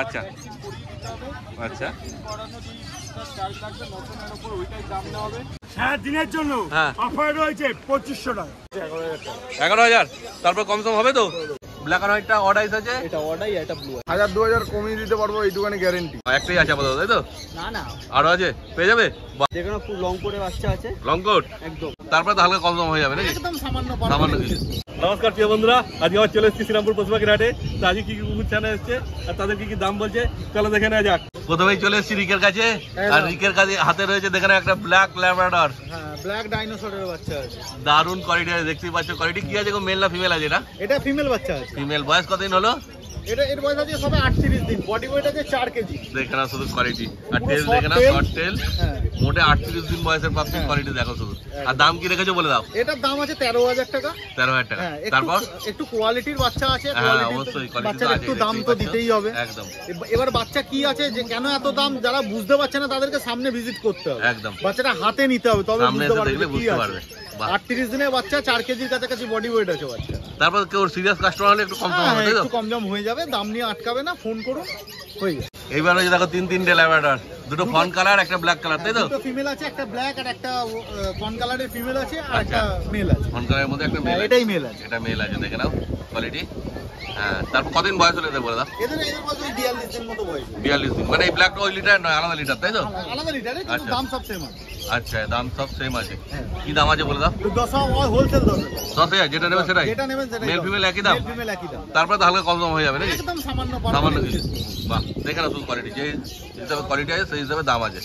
আচ্ছা আচ্ছা, সারাদিনের জন্য অফার রয়েছে 2500 টাকা। 11,000। তারপর কম সম হবে তো? ব্ল্যাক আর হোয়াইটটা অড আইস আছে, এটা অর্ডাই এটা ব্লু 1000-2000 কমিয়ে দিতে পারবো, এইটুখানি গ্যারেন্টি। একটাই আছে আপাতত, তাই তো? না না আরো আছে, পেয়ে যাবে। যেখানে ফুল লং কোটে বাচ্চা আছে, লং কোট একদম তারপরে তো হালকা কম সম হয়ে যাবে নাকি? একদম সামান্য সামান্য কিছু। নমস্কার প্রিয় বন্ধুরা, আজকে আবার চলে এসেছি শ্রীরামপুর পশুপাখির হাটে। তো আজকে কি কি কুকুর ছানা এসছে আর তাদের কি কি দাম বলছে, চলো দেখে নেওয়া যাক। প্রথমেই চলে এসেছি রিকের কাছে, আর রিকের কাছে হাতে রয়েছে দেখেন একটা ব্ল্যাক ল্যাব্রাডর। হ্যাঁ, ব্ল্যাক ডাইনোসরের বাচ্চা আছে, দারুন কোয়ালিটি আছে, দেখতেই পাচ্ছ। কোয়ালিটি কি আছে গো, মেল না ফিমেল আছে এটা? এটা ফিমেল বাচ্চা আছে। ফিমেল। বয়স কতদিন হলো? এটা এর বয়স আছে সবে 38 দিন, বডি ওয়েট আছে 4 কেজি। দেখে না শুধু কোয়ালিটি, আর পুরো টেল short দেখে না, tail। Short tail. হ্যাঁ, মোটে 38 দিন বয়সের পাপি, কোয়ালিটি দেখো শুধু। আর দাম কি রেখেছো বলে দাও? এটার দাম আছে 13,000 টাকা। 13,000 টাকা। হ্যাঁ, তারপর একটু কোয়ালিটির বাচ্চা আছে, হ্যাঁ অবশ্যই কোয়ালিটি বাচ্চার আছে, একটু দাম তো দেখতেই দিতেই পাচ্ছ। হবে একদম এবার বাচ্চা কি আছে, যে কেন এত দাম, যারা বুঝতে পারছে না তাদেরকে সামনে ভিজিট করতে হবে, একদম বাচ্চাটা হাতে নিতে হবে, তবে সামনে বুঝতে এসে পারবে দেখলে যে কি বুঝতে আছে। পারবে। বাহ। 38 দিনের বাচ্চা, 4 কেজির কাছাকাছি বডি ওয়েট আছে বাচ্চা। তারপর কেউ সিরিয়াস কাস্টমার হলে একটু কম সম হবে, তাই তো? একটু কম দাম হয়ে যাবে, দাম নিয়ে আটকাবে না, ফোন করুন হয়ে যাবে। এইবার ওই যে দেখো তিনটে ল্যাব্রাডর, দুটো ফন কালার একটা ব্ল্যাক কালার, তাই তো? দুটো ফিমেল আছে, একটা ব্ল্যাক আর একটা কন কালারের ফিমেল আছে, আর আচ্ছা। একটা মেল আছে। ফন কালারের মধ্যে একটা মেল, এটাই মেল আছে। এটা মেল আছে, দেখে নাও কোয়ালিটি। হ্যাঁ, তারপর কতদিন বয়স হলে এদের বলে দাও? এদের বয়স 42 দিন মতো বয়স। 42 দিন। মানে এই ব্ল্যাকটা ওই লিটার নয়, আলাদা লিটার, তাই তো? আলাদা লিটারে, কিন্তু আচ্ছা। দাম সব সেম আছে। আচ্ছা, দাম সব সেম আছে। হ্যাঁ। কি দাম আছে বলে দাও? 10 হোলসেল 10। 10,000 যেটা নেবে সেটাই? যেটা নেবেন সেটাই। মেল ফিমেল একই দাম? মেল ফিমেল একই দাম। তারপরে তো হালকা কম দাম হয়ে যাবে নাকি? একদম সামান্য সামান্য কিছু। বাহ, দেখে নাও শুধু কোয়ালিটি, যে হিসাবে কোয়ালিটি আছে সেই হিসাবে দাম আছে।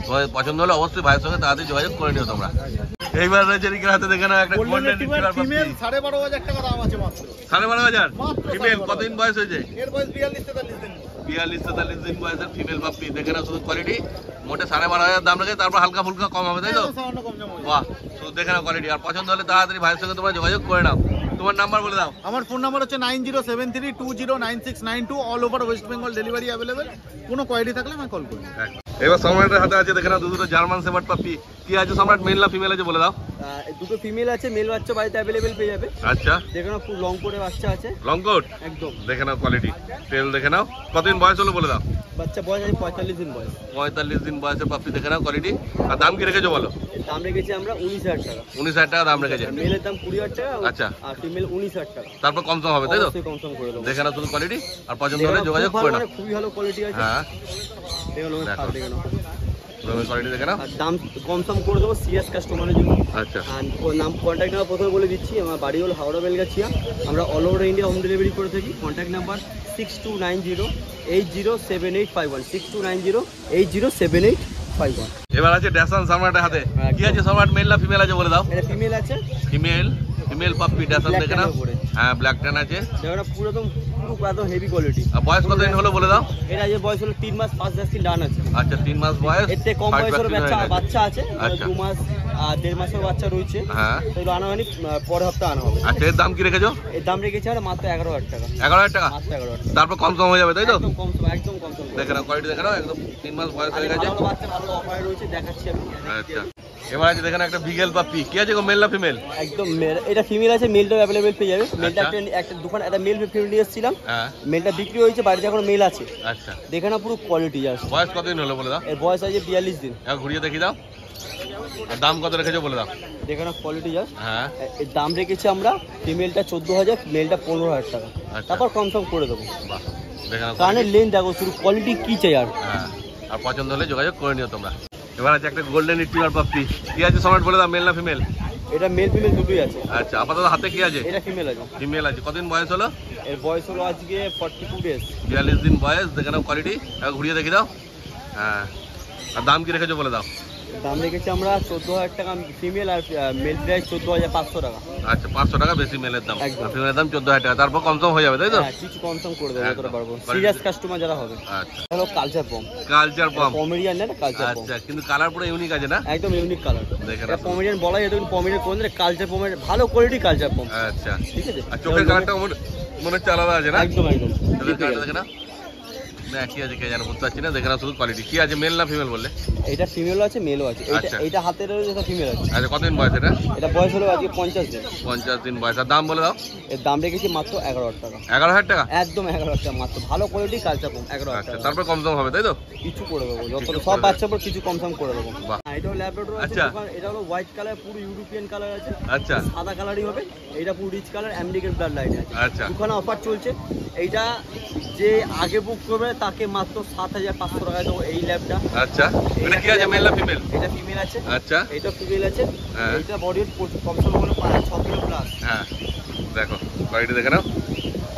তোমার পছন্দ হলে অবশ্যই ভাইয়ের সঙ্গে তাড়াতাড়ি যোগাযোগ করে নিও তোমরা। এইবার রয়েছে রিকের হাতে, দেখে নাও একটা গোল্ডেন রিট্রিভার ফিমেল 12,500 টাকা দাম আছে মাত্র। 12,500 মাত্র ফিমেল। 12,500 কতদিন বয়স হয়েছে? এর বয়স 42-43 দিন। 42-43 দিন বয়সের ফিমেল পাপ্পি, দেখে নাও শুধু কোয়ালিটি। মোটে 12,500 দাম রেখে তারপর হালকা ফুলকা কম হবে, তাই তো? একদম সামান্য কম দাম হয়ে যাবে। বাহ, শুধু দেখে নাও কোয়ালিটি। আর পছন্দ হলে তাড়াতাড়ি ভাইয়ের সঙ্গে তোমরা যোগাযোগ করে নাও। তোমার নাম্বার বলে দাও। আমার ফোন নাম্বার হচ্ছে 9073209692। All over West Bengal delivery available. কোনো কোয়ারি থাকলে আমি কল করি। এবার সম্রাটের হাতে আছে, দেখে নাও দুটো জার্মান শেফার্ড পাপ্পি। কি আছে সম্রাট, মেল না ফিমেল আছে বলে দাও? দুটো ফিমেল আছে, মেল বাচ্চা বাড়িতে অ্যাভেলেবেল পেয়ে যাবে। আচ্ছা, যেখানে ফুল লং করে বাচ্চা আছে, লং কোট একদম। দেখে নাও কোয়ালিটি, টেল দেখে নাও। কতদিন বয়স হলো বলে দাও? বাচ্চা বয়স আছে 45 দিন বয়স। 45 দিন বয়সের পাপ্পি, দেখে নাও কোয়ালিটি। আর দাম কি রেখেছো বলো? দাম রেখেছি আমরা 19,000 টাকা। 19,000 টাকা দাম রেখেছে। মেলের দাম 20,000 টাকা। আচ্ছা। আর ফিমেল 19,000 টাকা। তারপর কম সম হবে, তাই তো? অবশ্যই কম সম করে দেবো। দেখে নাও শুধু কোয়ালিটি, আর পছন্দ হলে যোগাযোগ করে নাও। খুবই ভালো কোয়ালিটি আছে। হ্যাঁ, দেখুন দেখে নাও। কোয়ালিটি দেখে নাও। আর দাম কম সম করে দেবো সিরিয়াস কাস্টমারের জন্য। আচ্ছা, আর কন্ট্যাক্ট নাম্বার প্রথমে বলে দিচ্ছি, আমার বাড়ি হল হাওড়া বেলগাছিয়া। আমরা all over India home delivery করে থাকি। Contact number 6290807851 6290807851। এবার আছে ড্যাসান সম্রাটের হাতে। কি আছে সম্রাট, মেল না ফিমেল আছে বলে দাও? এটা ফিমেল আছে, ফিমেল পাপ্পি ড্যাসান, দেখে নাও। হ্যাঁ, ব্ল্যাক ট্যান আছে। এটা পুরো একদম হেভি কোয়ালিটি। আর বয়স কতদিন হলো বলে দাও? এটা যে বয়স হলো 3 মাস 5-10 দিন ডান আছে। আচ্ছা, 3 মাস বয়স। এর থেকে কম বয়সের বাচ্চা আছে, আচ্ছা। 2 মাস আর 1.5 মাসের বাচ্চা রয়েছে। হ্যাঁ, সেগুলো আনা হয়নি, পরের হপ্তাহে আনা হবে। আচ্ছা, এর দাম কি রেখেছো? এর দাম রেখেছি আমরা মাত্র 11,000 টাকা। 11,000 টাকা। মাত্র 11,000 টাকা। তারপর কম সম হয়ে যাবে, তাই তো? একদম কম সম, একদম কম সম। দেখে নাও কোয়ালিটি, দেখে নাও একদম 3 মাস বয়স হয়ে গেছে। ভালো বাচ্চা, ভালো অফার রয়েছে, দেখাচ্ছি আমি। আচ্ছা, এবার আছে দেখে নাও একটা বিগেল পাপ্পি। কি আছে গো, মেল না ফিমেল? একদম এটা ফিমেল আছে, মেলটাও অ্যাভেলেবেল পেয়ে যাবে। মেলটা আচ্ছা। একটা দোকান একটা মেল ফিমেল নিয়ে এসেছিলাম, হ্যাঁ, মেলটা বিক্রি হয়েছে, বাড়িতে এখন মেল আছে। আচ্ছা। দেখে না পুরো কোয়ালিটি আছে। বয়স কতদিন হলো বলে দাও? এর বয়স আছে 42 দিন। একবার ঘুরিয়ে দেখি দাও। আর দাম কত রেখেছো বলে দাও? দেখে না কোয়ালিটি আছে। হ্যাঁ, এর দাম রেখেছি আমরা ফিমেলটা 14,000, মেলটা 15,000 টাকা। আচ্ছা। তারপর কম সম করে দেবো। বাহ, দেখে নাও কানের লেন দেখো, শুধু কোয়ালিটি কি চাই আর। হ্যাঁ, আর পছন্দ হলে যোগাযোগ করে নিও তোমরা। এবার আছে একটা গোল্ডেন রিট্রিভার পাপ্পি। কি আছে সম্রাট বলে দাও, মেল না ফিমেল? এটা মেল ফিমেল দুটোই আছে। আচ্ছা, আপাতত হাতে কি আছে? এটা ফিমেল আছে। ফিমেল আছে। কতদিন বয়স হলো? এর বয়স হলো আজকে 42 ডেজ। 42 দিন বয়স, দেখে নাও কোয়ালিটি। একবার ঘুরিয়ে দেখি দাও। হ্যাঁ, আর দাম কি রেখেছো বলে দাও? দাম রেখেছি আমরা 14,000 টাকা ফিমেল, আর মেল প্রাইস 14,500 টাকা। আচ্ছা, 500 টাকা বেশি মেলের দাম। একদম। ফিমেলের দাম 14,000 টাকা। তারপর কম সম হয়ে যাবে, তাই তো? হ্যাঁ, কিছু কম সম করে দেবো, যতটা একদম। পারবো। সিরিয়াস কাস্টমার যারা হবে। আচ্ছা, হলো culture pom. Culture pump. Pomeranian না, কালচার পম। আচ্ছা, কিন্তু কালার পুরো ইউনিক আছে না? একদম ইউনিক কালার। দেখে এটা নাও। পমেরিয়ান বলা যেত, কিন্তু পমেরিয়ান কোন কালচার পমের ভালো কোয়ালিটি কালচার পম। আচ্ছা, ঠিক আছে। আর চোখের কালারটা মনে হচ্ছে আলাদা আছে না? একদম একদম। চোখের কালারটা দেখে না। না কি আছে কে জানো বুঝতে পারছি না, দেখে না শুধু কোয়ালিটি। কি আছে, মেল না ফিমেল বললে? এটা ফিমেলও আছে মেলও আছে। আচ্ছা। এটা হাতে রয়েছে, এটা ফিমেল আছে। আচ্ছা, কতদিন বয়স এটা? এটা বয়স হলো আজকে 50 দিন। 50 দিন বয়স। আর দাম বলে দাও। এর দাম রেখেছি মাত্র 11,000 টাকা। 11,000 টাকা? একদম 11,000 টাকা মাত্র। ভালো কোয়ালিটি, কালচা কম, 11,000 আচ্ছা, টাকা। তারপর কম সম হবে তাই তো? কিছু করে দেবো, যত কিছু সব করে বাচ্চার পর কিছু কম সম করে দেবো। বাহ। এটা হলো ল্যাব্রাডর আছে। আচ্ছা। এটা হলো হোয়াইট কালার, পুরো ইউরোপিয়ান কালার আছে। আচ্ছা সাদা কালারই হবে। এটা পুরো rich colour, American blood line আছে। আচ্ছা। দুখানা অফার চলছে। এইটা যে আগে বুক করবে তাকে মাত্র 7,500 টাকা দেবো এই ল্যাবটা। আচ্ছা, এটা কি আছে, মেল না ফিমেল? এটা ফিমেল আছে। আচ্ছা। এটা ফিমেল আছে। হ্যাঁ। এটা বডি কমসে কম হলো 6 কিলো প্লাস। হ্যাঁ, দেখো কোয়ালিটি দেখে নাও।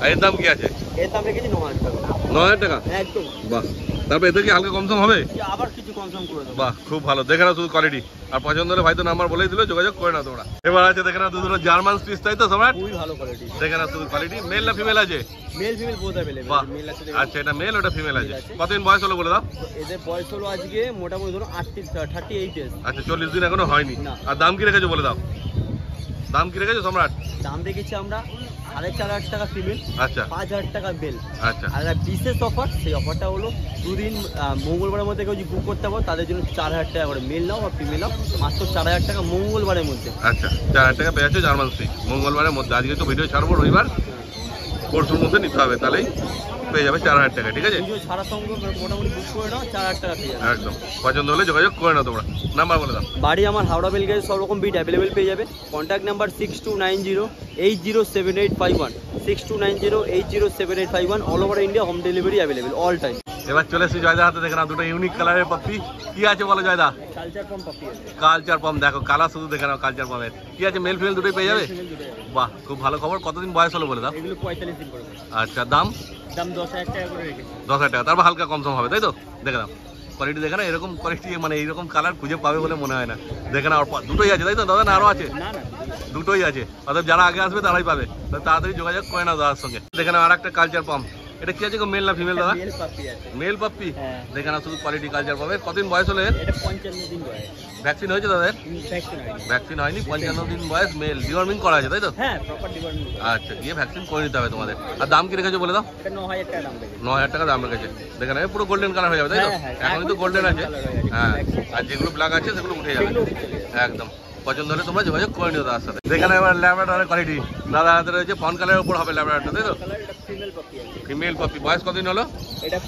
আর এর দাম কি আছে? এর দাম রেখেছি 9,000 টাকা। 9,000 টাকা? একদম। বাহ, তারপর এতে কি হালকা কম সম হবে? আবার কিছু কমসম করে দেবো। বাহ, খুব ভালো। দেখে নাও শুধু কোয়ালিটি। আর পছন্দ হলে ভাই তো নাম্বার বলেই দিল, যোগাযোগ করে নাও তোমরা। এবার আছে দেখে নাও দুটো জার্মান স্পিচ, তাই তো সম্রাট? খুবই ভালো কোয়ালিটি। দেখে নাও শুধু কোয়ালিটি। মেল না ফিমেল আছে? Male female both available. বাহ, মেল আছে। আচ্ছা, এটা মেল ওটা ফিমেল আছে। Male আছে। কতদিন বয়স হলো বলে দাও? এদের বয়স হলো আজকে মোটামুটি ধরো 38 ডেজ। আচ্ছা, 40 দিন এখনো হয়নি। না। আর দাম কি রেখেছো বলে দাও? দাম কি রেখেছো সম্রাট? দাম রেখেছি আমরা 4,500 টাকা ফিমেল, আচ্ছা 5,000 টাকা বেল। আচ্ছা আর একটা বিশেষ অফার, সেই অফারটা হলো দুদিন মঙ্গলবারের মধ্যে কেউ যদি বুক করতে পারো তাদের জন্য 4,000 টাকা করে, মেল নাও বা ফিমেল নাও, মাত্র 4,000 টাকা মঙ্গলবারের মধ্যে। আচ্ছা, 4,000 টাকা পেয়ে যাচ্ছে জার্মান স্পিচ মঙ্গলবারের মধ্যে। আজকে তো ভিডিও ছাড়বো রবিবার, পরশুর মধ্যে নিতে হবে, তাহলেই পেয়ে যাবে 4,000 টাকা। ঠিক আছে, ভিডিও ছাড়ার সঙ্গে মোটামুটি বুক করে নাও, 4,000 টাকা পেয়ে যাবে। একদম। পছন্দ হলে যোগাযোগ করে নাও তোমরা। নাম্বার বলে দাও। বাড়ি আমার হাওড়া বেলগাড়ি, সব রকম বিট অ্যাভেলেবেল পেয়ে যাবে। Contact number 6290807851, 6290807851। All over India home delivery available all time. এবার চলে এসেছি জয়দা হাতে। দেখে না দুটো ইউনিক কালারের পাপ্পি। কি আছে বলো জয়দা? কালচার ফর্ম পাপি আছে। কালচার পাম্প, দেখো কালার শুধু দেখে নাও কালচার পাম্পের। কি আছে, মেল ফিমেল দুটোই পেয়ে যাবে? ফিমেল দুটোই আছে। বাহ, খুব ভালো খবর। কতদিন বয়স হলো বলে দাও? এগুলো 45 দিন করে। আচ্ছা, দাম? দাম 10,000 টাকা করে রেখেছি। 10,000 টাকা। তারপর হালকা কম সম হবে তাই তো? দেখে নাও কোয়ালিটি, দেখে না এরকম কোয়ালিটি, মানে এইরকম কালার খুঁজে পাবে বলে মনে হয় না। দেখে না, দুটোই আছে তাই তো দাদা, না আরও আছে? না না, দুটোই আছে। অর্থাৎ যারা আগে আসবে তারাই পাবে। তাড়াতাড়ি যোগাযোগ করে নাও দাদার সঙ্গে। দেখে নাও আর একটা কালচার পাম্প। এটা কি আছে, মেল না ফিমেল দাদা? মেল পাপি আছে। Mail puppy. হ্যাঁ। দেখে না শুধু কোয়ালিটি কালচার পাবে। কতদিন বয়স হলো এর? এটা 55 দিন বয়স। ভ্যাকসিন হয়েছে দাদার? ভ্যাকসিন হয়নি। ভ্যাকসিন হয়নি, 55 দিন বয়স, মেল। ডিওয়ার্মিং করা আছে তাই তো? হ্যাঁ, প্রপার ডিপার্টমেন্ট। আচ্ছা, গিয়ে ভ্যাকসিন করে নিতে হবে তোমাদের। আর দাম কি রেখেছো বলে দাও? এটা 9,000 টাকা দাম রেখেছি। 9,000 টাকা দাম রেখেছে। দেখে না পুরো গোল্ডেন কালার হয়ে যাবে তাই তো? হ্যাঁ, হ্যাঁ, এখনই তো এখন গোল্ডেন আছে। golden color হয়ে গেছে। হ্যাঁ, আর যেগুলো ব্ল্যাক আছে সেগুলো উঠে যাবে। সেগুলো উঠে চলে যাবে। একদম। পছন্দ হলে তোমরা যোগাযোগ করে নিও তার সাথে। যেখানে এবার ল্যাবরেটরের কোয়ালিটি দাদা হাতে রয়েছে, ফন কালারের উপর হবে ল্যাবরেটরটা তাই তো? কালার এটা ফিমেল পাপি আছে। ফিমেল পাপি। বয়স কতদিন হলো? এটা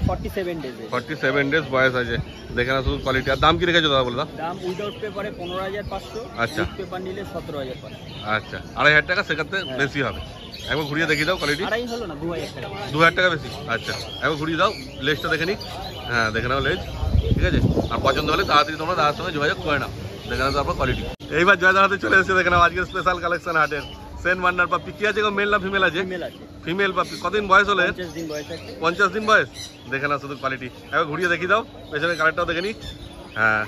47 ডেজ। 47 ডেজ বয়স আছে। দেখে না শুধু কোয়ালিটি। আর দাম কি রেখেছো দাদা বলে দাও? দাম উইদাউট পেপারে 15,500। আচ্ছা। উইথ পেপার নিলে 17,500। আচ্ছা, 2,500 টাকা সেক্ষেত্রে বেশি হবে। একবার ঘুরিয়ে দেখিয়ে দাও কোয়ালিটি। আড়াই হলো না, 2,000 টাকা। 2,000 টাকা বেশি। আচ্ছা, একবার ঘুরিয়ে দাও, লেজটা দেখে নি। হ্যাঁ, দেখে নাও লেজ। ঠিক আছে, আর পছন্দ হলে তাড়াতাড়ি তোমরা দাদার সঙ্গে যোগাযোগ করে নাও। দেখে নাও তারপর কোয়ালিটি। এইবার জয়দার হাতে চলে এসেছে। দেখে নাও আজকে স্পেশাল কালেকশন হাটের সেন ওয়ান্ডার পাপ্পি। কি আছে গো, মেল না ফিমেল আছে? ফিমেল আছে। Female puppy. কতদিন বয়স হলো এর? 50 দিন বয়স আছে। 50 দিন বয়স। দেখে নাও শুধু কোয়ালিটি। একবার ঘুরিয়ে দেখিয়ে দাও, পেছনের কালারটাও দেখে নি। হ্যাঁ,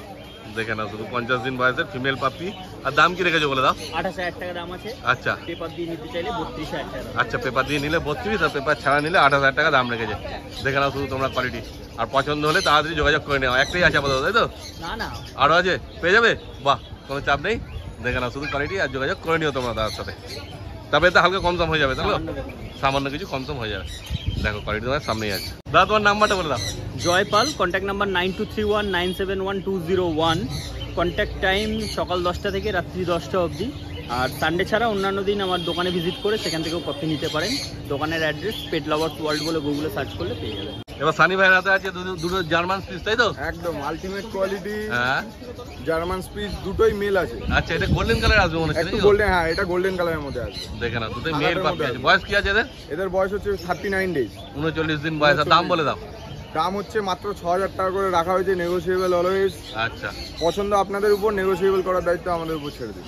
দেখে নাও শুধু 50 দিন বয়সের ফিমেল পাপ্পি। আর দাম কি রেখেছো বলে দাও? 28,000 টাকা দাম আছে। আচ্ছা পেপার দিয়ে নিতে চাইলে 32,000 টাকা দাম। আচ্ছা, পেপার দিয়ে নিলে 32, আর পেপার ছাড়া নিলে 28,000 টাকা দাম রেখেছে। দেখে নাও শুধু তোমরা কোয়ালিটি। আর পছন্দ হলে তাড়াতাড়ি যোগাযোগ করে নেওয়া। একটাই আছে আপাতত তাই তো? না না, আরও আছে, পেয়ে যাবে। বাহ, কোনো চাপ নেই। দেখে নাও শুধু কোয়ালিটি, আর যোগাযোগ করে নিও তোমরা দাদার সাথে। তবে এতে হালকা কম সম হয়ে যাবে তাই তো? সামান্য কিছু কম সম হয়ে যাবে। দেখো কোয়ালিটি তোমার সামনেই আছে। দাদা তোমার নাম্বারটা বলে দাও। Jaipal, contact number 9231971201। Contact time সকাল 10টা থেকে রাত্রি 10টা অবধি। আর সানডে ছাড়া অন্যান্য দিন আমার দোকানে ভিজিট করে সেখান থেকেও কফি নিতে পারেন। দোকানের অ্যাড্রেস পেট লাভার্স ওয়ার্ল্ড বলে গুগলে সার্চ করলে পেয়ে যাবেন। এবার সানি ভাইয়ের হাতে আছে দুটো জার্মান স্পিচ তাই তো? একদম আলটিমেট কোয়ালিটি হ্যাঁ। জার্মান স্পিচ, দুটোই মেল আছে। আচ্ছা, এটা গোল্ডেন কালার আসবে মনে হচ্ছে একটু নাকি? গোল্ডেন, হ্যাঁ এটা গোল্ডেন কালারের মধ্যে আছে। দেখে না দুটোই মেল কালারের পাপ্পি মধ্যে আছে। আছে। বয়স কি আছে এদের? এদের বয়স হচ্ছে 39 ডেজ। 39 দিন বয়স। আর দাম বলে দাও। দাম হচ্ছে মাত্র 6,000 টাকা করে রাখা হয়েছে, নেগোসিয়েবল অলওয়েজ। আচ্ছা, পছন্দ আপনাদের উপর, নেগোসিয়েবল করার দায়িত্ব আমাদের উপর ছেড়ে দিন।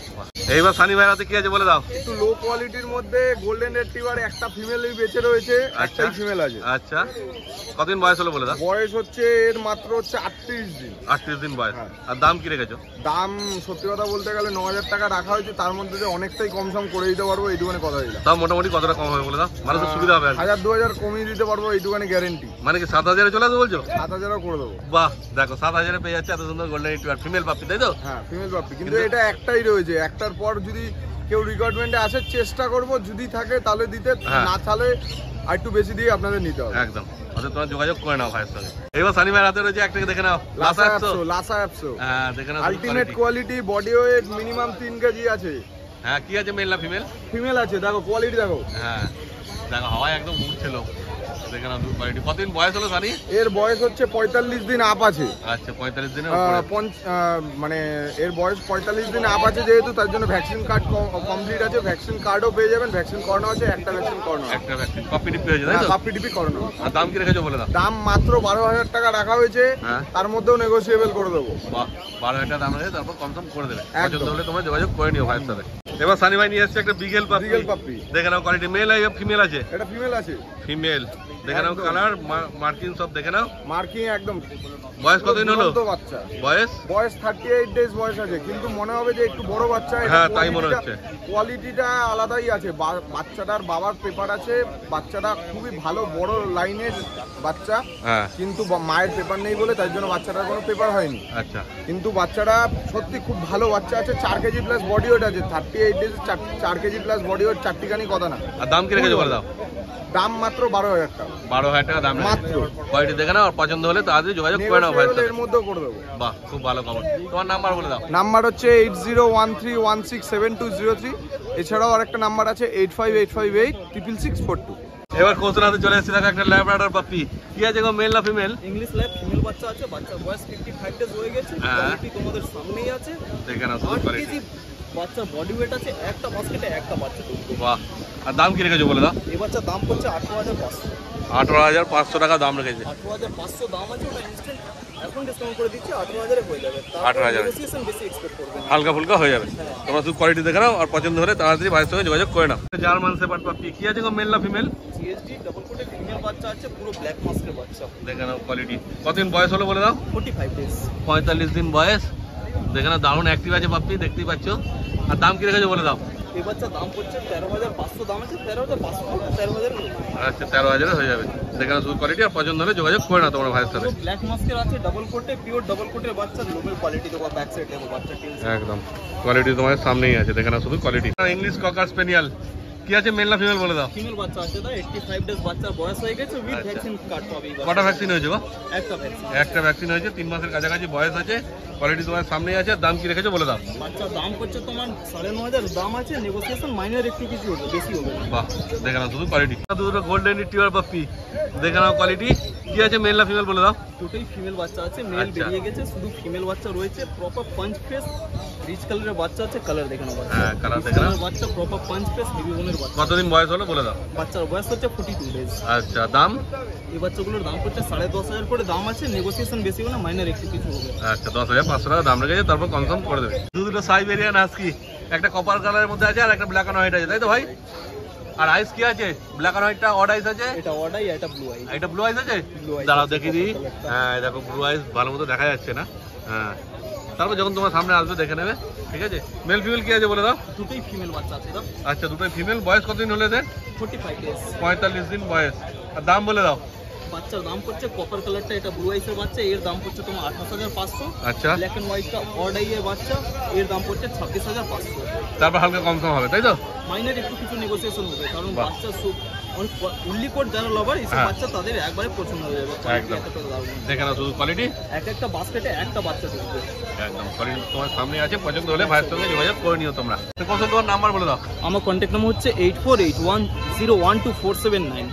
এইবার সানি ভাইয়ের হাতে কি আছে বলে দাও। একটু লো কোয়ালিটির মধ্যে গোল্ডেন রেট্রিভার একটা ফিমেলই বেঁচে রয়েছে, একটাই ফিমেল আছে। আচ্ছা, কতদিন বয়স হলো বলে দাও। বয়স হচ্ছে এর মাত্র হচ্ছে 38 দিন। 38 দিন বয়স। হ্যাঁ। আর দাম কি রেখেছো? দাম সত্যি কথা বলতে গেলে 9,000 টাকা রাখা হয়েছে, তার মধ্যে যে অনেকটাই কম সম করে দিতে পারবো এইটুখানি কথা দিলাম। দাম মোটামুটি কতটা কম হবে বলে দাও, মানে তো সুবিধা হবে আর কি। 1,000-2,000 কমিয়ে দিতে পারবো এইটুখানি গ্যারেন্টি। মানে কি 7,000-এ চলে আসবে বলছো? 7,000-ও করে দেবো। বাহ, দেখো 7,000-এ পেয়ে যাচ্ছে এত সুন্দর গোল্ডেন রিট্রিভার ফিমেল পাপ্পি তাই তো? হ্যাঁ, ফিমেল পাপ্পি। কিন্তু এটা একটাই রয়েছে, একটার পর যদি কেউ রিকোয়ারমেন্টে আসার চেষ্টা করবো, যদি থাকে তাহলে দিতে, হ্যাঁ। না তাহলে আর একটু বেশি দিয়ে আপনাদের নিতে হবে। একদম, অর্থাৎ তোমার যোগাযোগ করে নাও ভাইয়ের সঙ্গে। এবার সানি ভাইয়ের হাতে রয়েছে একটাকে দেখে নাও, লাসা অ্যাপসো। হ্যাঁ দেখে নাও, ultimate quality, body weight minimum 3 KG আছে। হ্যাঁ কি আছে, মেল না ফিমেল? ফিমেল আছে, দেখো কোয়ালিটি দেখো। হ্যাঁ দেখো হাওয়ায় একদম উঠছিল, দেখে নাও কোয়ালিটি। কতদিন বয়স হলো সানি? এর বয়স হচ্ছে 45 দিন আপ আছে। আচ্ছা 45 দিনের মানে এর বয়স 45 দিন আপ আছে, যেহেতু তার জন্য ভ্যাকসিন কার্ড কমপ্লিট আছে। ভ্যাকসিন কার্ডও পেয়ে যাবেন, ভ্যাকসিন করানো আছে, একটা ভ্যাকসিন করানো আছে। একটা ভ্যাকসিন কপি টিপি হয়েছে তাই তো? কপি টিপি করানো। আর দাম কি রেখেছো বলে দাও? দাম মাত্র 12,000 টাকা রাখা হয়েছে, তার মধ্যেও নেগোসিয়েবল করে দেবো। বাহ, 12,000 টাকা দাম রেখে তারপর কনফার্ম করে দেবে। পছন্দ হলে তোমার যোগাযোগ করে নিও ভাইয়ের সাথে। এবার সানি ভাই নিয়ে এসেছে একটা বিগেল পাপি। দেখে নাও কোয়ালিটি, মেল আছে ফিমেল আছে? এটা ফিমেল আছে। ফিমেল, দেখে নাও কালার মার্কিং সব দেখে নাও, মার্কিং একদম। বয়স কতদিন হলো? বাচ্চা বয়স 38 ডেজ বয়স আছে, কিন্তু মনে হবে যে একটু বড় বাচ্চা। হ্যাঁ তাই মনে হচ্ছে। কোয়ালিটিটা আলাদাই আছে। বাচ্চাটার বাবার পেপার আছে, বাচ্চাটা খুবই ভালো বড় লাইনের বাচ্চা। হ্যাঁ কিন্তু মায়ের পেপার নেই বলে তার জন্য বাচ্চাটার কোনো পেপার হয়নি। আচ্ছা, কিন্তু বাচ্চাটা সত্যি খুব ভালো বাচ্চা আছে। 4 কেজি প্লাস বডি ওয়েট আছে। 38 days 4 KG plus body weight, চারটিখানি কথা না। আর দাম কি রেখেছো বলে দাও? দাম মাত্র 12,000 টাকা। 12,000 টাকা দাম মাত্র। কোয়ালিটি দেখে নাও, আর পছন্দ হলে তাড়াতাড়ি যোগাযোগ করে নাও ভাইয়ের সাথে। এর মধ্যেও করে দেবো। বাহ, খুব ভালো খবর। তোমার নাম্বার বলে দাও। নাম্বার হচ্ছে 8013167203। এছাড়াও আরেকটা নাম্বার আছে 8585866642। এবার কোচের হাতে চলে এসেছে দেখো একটা ল্যাব্রাডর পাপি। কি আছে গো, মেল না ফিমেল? ইংলিশ ল্যাব ফিমেল বাচ্চা আছে, বাচ্চার বয়স 55 ডেজ হয়ে গেছে। কোয়ালিটি তোমাদের সামনেই আছে। দেখে নাও 8 কোয়ালিটি। কেজি বাচ্চার বডি ওয়েট আছে, একটা বাস্কেটে একটা বাচ্চা ঢুকবে। বাহ, আর দাম কি রেখেছো বলে দাও? এই বাচ্চার দাম পড়ছে 18,500। 18,500 টাকা দাম রেখেছে। 18,500 দাম আছে, ওটা ইনস্ট্যান্ট এখন ডিসকাউন্ট করে দিচ্ছি 18,000 এ হয়ে যাবে। 18,000 নেগোসিয়েশন বেশি এক্সপেক্ট করবেন, হালকা ফুলকা হয়ে যাবে। তোমরা শুধু কোয়ালিটি দেখে নাও, আর পছন্দ হলে তাড়াতাড়ি ভাইয়ের সঙ্গে যোগাযোগ করে নাও। জার্মান শেপার্ড পাপি। কি আছে গো, মেল না ফিমেল? জিএসডি ডাবল কোটে ফিমেল বাচ্চা আছে, পুরো ব্ল্যাক মাস্কের বাচ্চা। দেখে নাও কোয়ালিটি। কতদিন বয়স হলো বলে দাও? 45 ডেজ। 45 দিন বয়স। দেখে নাও দারুণ অ্যাক্টিভ আছে পাপি, দেখতেই পাচ্ছ। আর দাম কি রেখেছো বলে দাও? এই বাচ্চার দাম পড়ছে 13,500 দাম আছে। 13,500 13,000 আচ্ছা 13,000 হয়ে যাবে। দেখে নাও শুধু কোয়ালিটি, আর পছন্দ হলে যোগাযোগ করে নাও তোমার ভাইয়ের সাথে। ব্ল্যাক মাস্কের আছে, ডাবল কোটে, পিওর ডাবল কোটের বাচ্চা। লোমের কোয়ালিটি দেখো, ব্যাক সাইড দেখো, বাচ্চা টেল একদম কোয়ালিটি তোমার সামনেই আছে। দেখে নাও শুধু কোয়ালিটি। ইংলিশ ককার স্পেনিয়াল। কি আছে, মেল না ফিমেল বলে দাও? ফিমেল বাচ্চা আছে, দা 85 ডেজ বাচ্চার বয়স হয়ে গেছে। উইথ ভ্যাকসিন কার্ড পাবে। কটা ভ্যাকসিন হয়েছে গো? একটা ভ্যাকসিন। একটা ভ্যাকসিন হয়েছে, 3 মাসের কাছাকাছি বয়স আছে। কোয়ালিটি তোমার সামনেই আছে। দাম কি রেখেছো বলে দাও? বাচ্চার দাম করছে তোমার 9,500 দাম আছে। নেগোসিয়েশন মাইনর একটু কিছু হবে, বেশি হবে না। বাহ, দেখে নাও শুধু কোয়ালিটি। দুটো গোল্ডেন রিট্রিভার পাপি। দেখে নাও কোয়ালিটি। কি আছে, মেল না ফিমেল বলে দাও? দুটোই ফিমেল বাচ্চা আছে, মেল আচ্ছা। বেরিয়ে গেছে, শুধু ফিমেল বাচ্চা রয়েছে। প্রপার পাঞ্চ ফেস, রিচ কালারের বাচ্চা আছে। কালার দেখে নাও বাচ্চা। হ্যাঁ কালার দেখে নাও। বাচ্চা প্রপার পাঞ্চ ফেস, হেভি বোনের বাচ্চা। কতদিন বয়স হলো বলে দাও? বাচ্চার বয়স হচ্ছে 42 ডেজ। আচ্ছা, দাম? এই বাচ্চাগুলোর দাম পড়ছে 10,500 করে দাম আছে। নেগোসিয়েশন বেশি হবে না, মাইনর একটু কিছু হবে। আচ্ছা 10,500 টাকা দাম রেখেছে, তারপর কনফার্ম করে দেবে। দুটো সাইবেরিয়ান হাস্কি, একটা কপার কালারের মধ্যে আছে, আর একটা ব্ল্যাক এন্ড হোয়াইট আছে, তাই তো ভাই? আর আইস কি আছে? ব্ল্যাক এন্ড হোয়াইটটা অড আইস আছে, এটা অডাই, এটা ব্লু আই। এটা ব্লু আইস আছে। Blue eyes দাঁড়াও আছে, দেখি দিই। colour টা। হ্যাঁ দেখো ব্লু আইস ভালো মতো দেখা যাচ্ছে না। হ্যাঁ তারপর যখন তোমার সামনে আসবে দেখে নেবে, ঠিক আছে? মেল ফিমেল কি আছে বলে দাও? দুটোই ফিমেল বাচ্চা আছে, দাও। আচ্ছা দুটোই ফিমেল। বয়স কতদিন হলে এদের? 45 ডেজ। 45 দিন বয়স। আর দাম বলে দাও? বাচ্চার দাম পড়ছে, কপার কালারটা এটা ব্লু আইসের বাচ্চা, এর দাম পড়ছে তোমার 28,500। আচ্ছা ব্ল্যাক এন্ড হোয়াইটটা অড আই এর বাচ্চা, এর দাম পড়ছে 26,500। তারপর হালকা কনফার্ম হবে, তাই তো? মাইনার একটু কিছু নেগোসিয়েশন হবে, কারণ বাহ। বাচ্চা উল্লি কোট যারা লভার, এইসব হ্যাঁ। বাচ্চা তাদের একবারে পছন্দ হয়ে যাবে। একদম। এতটা দারুণ। দেখে নাও শুধু কোয়ালিটি। এক একটা বাস্কেটে একটা বাচ্চা ঢুকবে। একদম কোয়ালিটি তোমার সামনে আছে। পছন্দ হলে ভাইয়ের সঙ্গে যোগাযোগ করে নিও তোমরা। কত তোমার নাম্বার বলে দাও? আমার কন্ট্যাক্ট নাম্বার হচ্ছে 8481012479।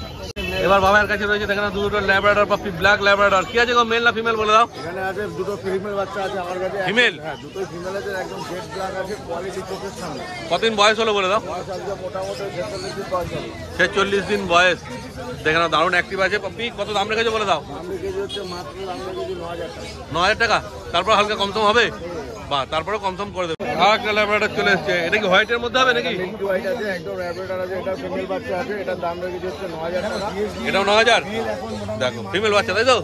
এবার বাবার কাছে রয়েছে দেখেন দুটো ল্যাব্রাডর পাপি, ব্ল্যাক ল্যাব্রাডর। কি আছে গো, মেল না ফিমেল বলে দাও? এখানে আছে দুটো ফিমেল বাচ্চা আছে আমার কাছে। ফিমেল? হ্যাঁ দুটোই ফিমেল আছে, একদম জেড ব্ল্যাক আছে, কোয়ালিটি চোখের সামনে। কতদিন বয়স হলো বলে দাও? বয়স আজকে মোটামুটি 46 দিন বয়স হবে। 46 দিন বয়স। দেখে নাও দারুণ অ্যাক্টিভ আছে পাপি। কত দাম রেখেছো বলে দাও? আমরা কেজি হচ্ছে মাত্র আমরা কেজি 9,000 টাকা। 9,000 টাকা। তারপর হালকা কমসম হবে? বাহ, তারপরে কমসম করে দেবে। আর একটা ল্যাব্রাডর চলে এসছে। এটা কি হোয়াইটের মধ্যে হবে নাকি? মিল্কি হোয়াইট আছে, একদম র্যাবিটার আছে, এটা ফিমেল বাচ্চা আছে, এটার দাম রেখেছি হচ্ছে 9,000 টাকা। এটাও 9,000। দেখো ফিমেল বাচ্চা, তাই তো?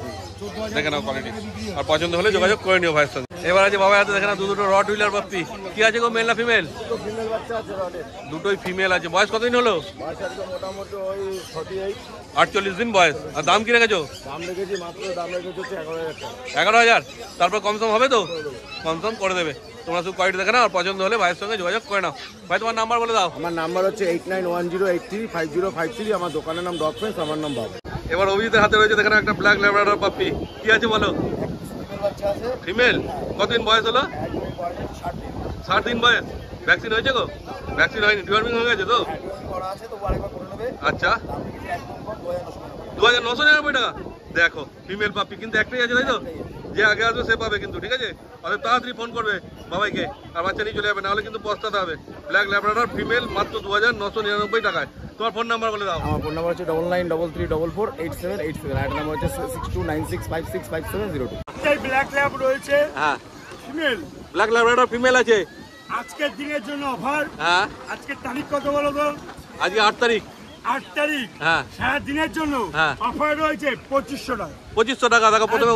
দেখে নাও কোয়ালিটি, আর পছন্দ হলে যোগাযোগ করে নিও ভাইয়ের সঙ্গে। এবার আছে বাবার হাতে দেখে নাও দুটো রড হুইলার পাপি। কি আছে গো, মেল না ফিমেল? ফিমেল বাচ্চা আছে রডে। দুটোই ফিমেল আছে। বয়স কতদিন হলো? বয়স আজকে মোটামুটি ওই 48। 48 দিন বয়স। আর দাম কি রেখেছো? দাম রেখেছি মাত্র, দাম রেখেছি হচ্ছে 11,000 টাকা। 11,000। তারপর কমসম হবে তো? কমসম করে দেবে। তোমরা শুধু কোয়ালিটি দেখে নাও, আর পছন্দ হলে ভাইয়ের সঙ্গে যোগাযোগ করে নাও। ভাই তোমার নাম্বার বলে দাও। আমার নাম্বার হচ্ছে 8910835053। আমার দোকানের নাম ডগ ফ্রেন্ডস, আমার নাম বাবু। এবার অভিজিতের হাতে রয়েছে দেখেন একটা ব্ল্যাক ল্যাব্রাডর পাপ্পি। কি আছে বলো? ফিমেল। কতদিন বয়স হলো? 60 দিন বয়স। ভ্যাকসিন হয়েছে গো? ভ্যাকসিন হয়নি, ডিওয়ার্মিং হয়ে গেছে তো? আচ্ছা, 2999 টাকা। দেখো ফিমেল পাপ্পি, কিন্তু একটাই আছে তাই তো? যে আগে আসবে সে পাবে কিন্তু, ঠিক আছে? অতএব তাড়াতাড়ি ফোন করবে বাবাইকে, আর বাচ্চা নিয়ে চলে যাবে, নাহলে কিন্তু পস্তাতে হবে। ব্ল্যাক ল্যাব্রাডর ফিমেল মাত্র 2999 টাকায়। তোমার ফোন নাম্বার বলে দাও। আমার ফোন নাম্বার হচ্ছে 9933448787। আর নাম্বার হচ্ছে 6296565702। ব্ল্যাক ল্যাব রয়েছে হ্যাঁ, ফিমেল। ব্ল্যাক ল্যাব্রাডর ফিমেল আছে। আজকের দিনের জন্য অফার। হ্যাঁ, আজকের তারিখ কত বলো তো? আজকে 8 তারিখ। 8 তারিখ। হ্যাঁ, সারা দিনের জন্য হ্যাঁ। অফার রয়েছে 2500 টাকা। 2500 টাকা। দেখো প্রথমে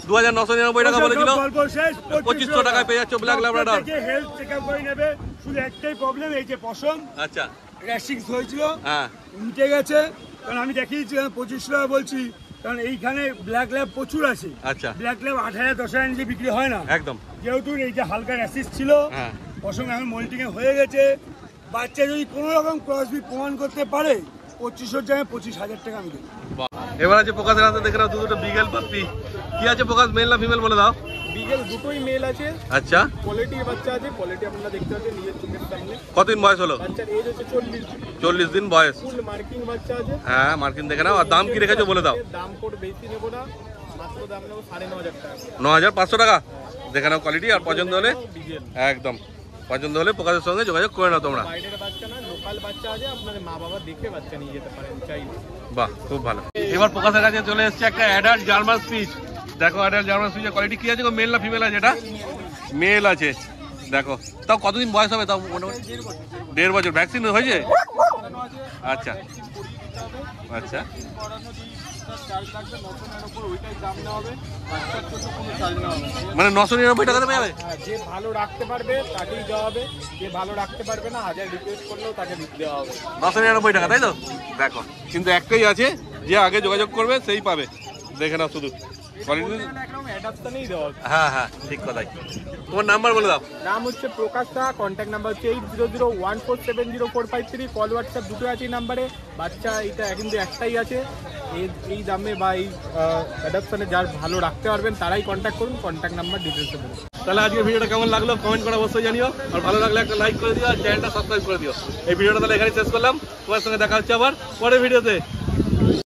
2999 টাকা বলেছিল, গল্প শেষ। 2500 টাকায় পেয়ে যাচ্ছ ব্ল্যাক ল্যাব্রাডর। হেলথ চেকআপ করে নেবে। শুধু একটাই প্রবলেম, এই যে পশম আচ্ছা, র্যাশিংস হয়েছিল, হ্যাঁ মিটে গেছে। কারণ আমি দেখিয়েছি 2500 টাকা বলছি, কারণ এইখানে ব্ল্যাক ল্যাব প্রচুর আছে। আচ্ছা, ব্ল্যাক ল্যাব 8000 10,000 নিচে বিক্রি হয় না একদম। যেহেতু এই যে হালকা র্যাশিস ছিল, হ্যাঁ, পশম এখন মোল্টিং এ হয়ে গেছে। বাচ্চা যদি কোনো রকম ক্রসবিট প্রমাণ করতে পারে 2500 জায়গায় 25,000 টাকা আমি দেবো। এবার আছে প্রকাশের হাতে দেখে নাও দুটো বিগেল পাপ্পি। কি আছে প্রকাশ, মেল না ফিমেল বলে দাও। বিগেল দুটোই মেল আছে। আচ্ছা, কোয়ালিটির বাচ্চা আছে, কোয়ালিটি আপনারা দেখতে পাচ্ছেন নিজের চোখের সামনে। কতদিন বয়স হলো? বাচ্চার এজ হচ্ছে 40 দিন। 40 দিন বয়স। ফুল মার্কিং বাচ্চা আছে। হ্যাঁ, মার্কিন দেখে নাও। আর দাম কি রেখেছো বলে দাও। দাম কোড বেশি নেবো না, মাত্র দাম নেবো 9500 টাকা। 9500 টাকা। দেখে নাও কোয়ালিটি, আর পছন্দ হলে বিগেল একদম পছন্দ হলে প্রকাশের সঙ্গে যোগাযোগ করে নাও তোমরা। বাইরের বাচ্চা না, লোকাল বাচ্চা আছে, আপনাদের মা বাবা দেখে বাচ্চা নিয়ে যেতে পারেন চাইলে। বাহ, খুব ভালো। এবার প্রকাশের কাছে চলে এসেছে একটা অ্যাডাল্ট জার্মান স্পিচ। দেখো অ্যাডাল্ট জার্মান স্পিচের কোয়ালিটি কি আছে গো? মেল না ফিমেল আছে? এটা মেল আছে। দেখো তাও কতদিন বয়স হবে? তাও মোটামুটি 1.5 বছর। ভ্যাকসিন হয়েছে? আচ্ছা আচ্ছা, মানে 999 টাকাতে পেয়ে যাবে? যে ভালো রাখতে পারবে তাকেই দেওয়া হবে, যে ভালো রাখতে পারবে না 1000 রিকোয়েস্ট করলেও তাকে দেওয়া হবে। 999 টাকা, তাই তো? দেখো কিন্তু একটাই আছে, যে আগে যোগাযোগ করবে সেই পাবে। দেখে নাও শুধু কোয়ালিটি। একদম অ্যাডাপ্টানেই দেওয়া হবে। হ্যাঁ হ্যাঁ, ঠিক কথাই। তোমার নাম্বার বলে দাও। নাম হচ্ছে প্রকাশ দা, কন্ট্যাক্ট নাম্বার হচ্ছে 8001470453। কল হোয়াটসঅ্যাপ দুটো আছে এই নাম্বারে। বাচ্চা এটা কিন্তু একটাই আছে। এই দামে বা এই অ্যাডাপশনে যার ভালো রাখতে পারবেন তারাই কন্ট্যাক্ট করুন। কন্ট্যাক্ট নাম্বার ডিটেলসে বলুন। তাহলে আজকে ভিডিওটা কেমন লাগলো কমেন্ট করে অবশ্যই জানিও, আর ভালো লাগলে একটা লাইক করে দিও, আর চ্যানেলটা সাবস্ক্রাইব করে দিও। এই ভিডিওটা তাহলে এখানে শেষ করলাম। তোমার সঙ্গে দেখা হচ্ছে আবার পরের ভিডিওতে।